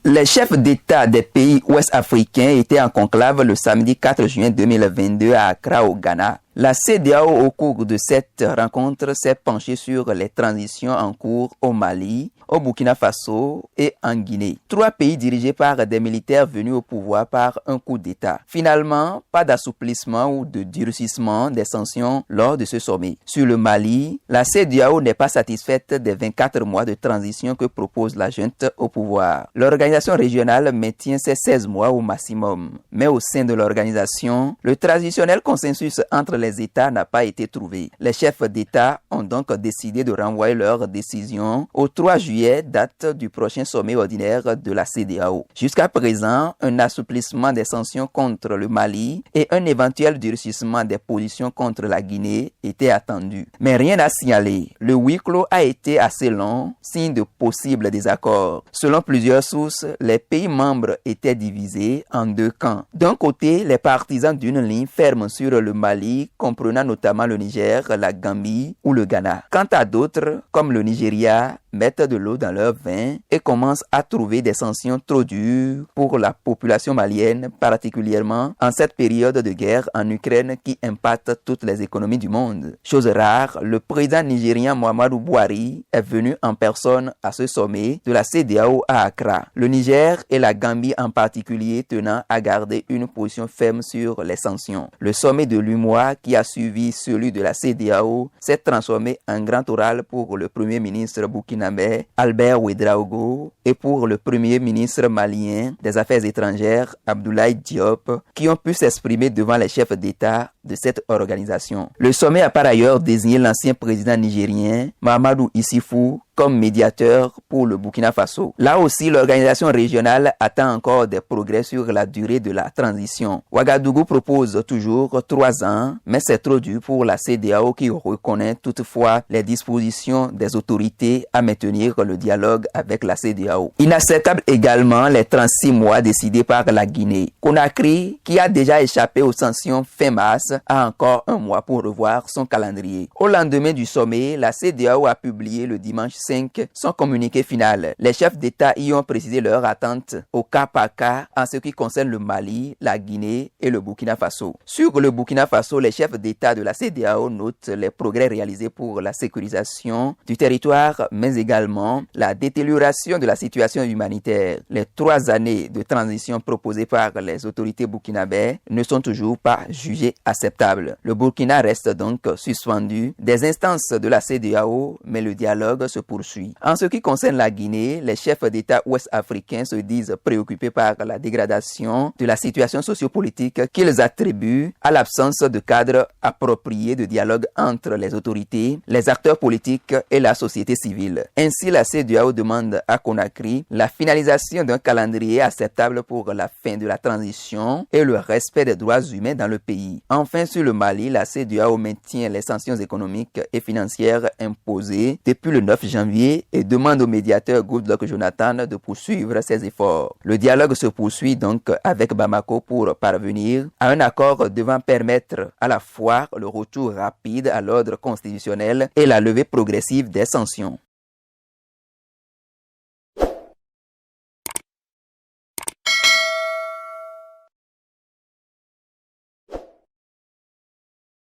Les chefs d'État des pays ouest-africains étaient en conclave le samedi 4 juin 2022 à Accra, au Ghana. La CEDEAO, au cours de cette rencontre, s'est penchée sur les transitions en cours au Mali, au Burkina Faso et en Guinée. 3 pays dirigés par des militaires venus au pouvoir par un coup d'État. Finalement, pas d'assouplissement ou de durcissement des sanctions lors de ce sommet. Sur le Mali, la CEDEAO n'est pas satisfaite des 24 mois de transition que propose la junte au pouvoir. L'organisation régionale maintient ses 16 mois au maximum. Mais au sein de l'organisation, le traditionnel consensus entre les États n'a pas été trouvé. Les chefs d'État ont donc décidé de renvoyer leur décision au 3 juillet, date du prochain sommet ordinaire de la CEDEAO. Jusqu'à présent, un assouplissement des sanctions contre le Mali et un éventuel durcissement des positions contre la Guinée étaient attendus. Mais rien à signaler. Le huis clos a été assez long, signe de possibles désaccords. Selon plusieurs sources, les pays membres étaient divisés en 2 camps. D'un côté, les partisans d'une ligne ferme sur le Mali, comprenant notamment le Niger, la Gambie ou le Ghana. Quant à d'autres, comme le Nigeria, mettent de l'eau dans leur vin et commencent à trouver des sanctions trop dures pour la population malienne, particulièrement en cette période de guerre en Ukraine qui impacte toutes les économies du monde. Chose rare, le président nigérien Muhammadu Buhari est venu en personne à ce sommet de la CEDEAO à Accra. Le Niger et la Gambie en particulier tenant à garder une position ferme sur les sanctions. Le sommet de l'UMOA qui a suivi celui de la CEDEAO s'est transformé en grand oral pour le premier ministre burkinabé Albert Ouedraogo et pour le premier ministre malien des Affaires étrangères Abdoulaye Diop qui ont pu s'exprimer devant les chefs d'État de cette organisation. Le sommet a par ailleurs désigné l'ancien président nigérien Mahamadou Issoufou comme médiateur pour le Burkina Faso. Là aussi, l'organisation régionale attend encore des progrès sur la durée de la transition. Ouagadougou propose toujours 3 ans, mais c'est trop dur pour la CEDEAO qui reconnaît toutefois les dispositions des autorités à maintenir le dialogue avec la CEDEAO. Inacceptable également les 36 mois décidés par la Guinée. Conakry, qui a déjà échappé aux sanctions fin mars, a encore 1 mois pour revoir son calendrier. Au lendemain du sommet, la CEDEAO a publié le dimanche 5 son communiqué final. Les chefs d'État y ont précisé leurs attentes au cas par cas en ce qui concerne le Mali, la Guinée et le Burkina Faso. Sur le Burkina Faso, les chefs d'État de la CEDEAO notent les progrès réalisés pour la sécurisation du territoire, mais également la détérioration de la situation humanitaire. Les 3 années de transition proposées par les autorités burkinabées ne sont toujours pas jugées acceptables. Le Burkina reste donc suspendu des instances de la CEDEAO, mais le dialogue se poursuit. En ce qui concerne la Guinée, les chefs d'État ouest-africains se disent préoccupés par la dégradation de la situation sociopolitique qu'ils attribuent à l'absence de cadre approprié de dialogue entre les autorités, les acteurs politiques et la société civile. Ainsi, la CEDEAO demande à Conakry la finalisation d'un calendrier acceptable pour la fin de la transition et le respect des droits humains dans le pays. Enfin, sur le Mali, la CEDEAO maintient les sanctions économiques et financières imposées depuis le 9 janvier et demande au médiateur Goodluck Jonathan de poursuivre ses efforts. Le dialogue se poursuit donc avec Bamako pour parvenir à un accord devant permettre à la fois le retour rapide à l'ordre constitutionnel et la levée progressive des sanctions.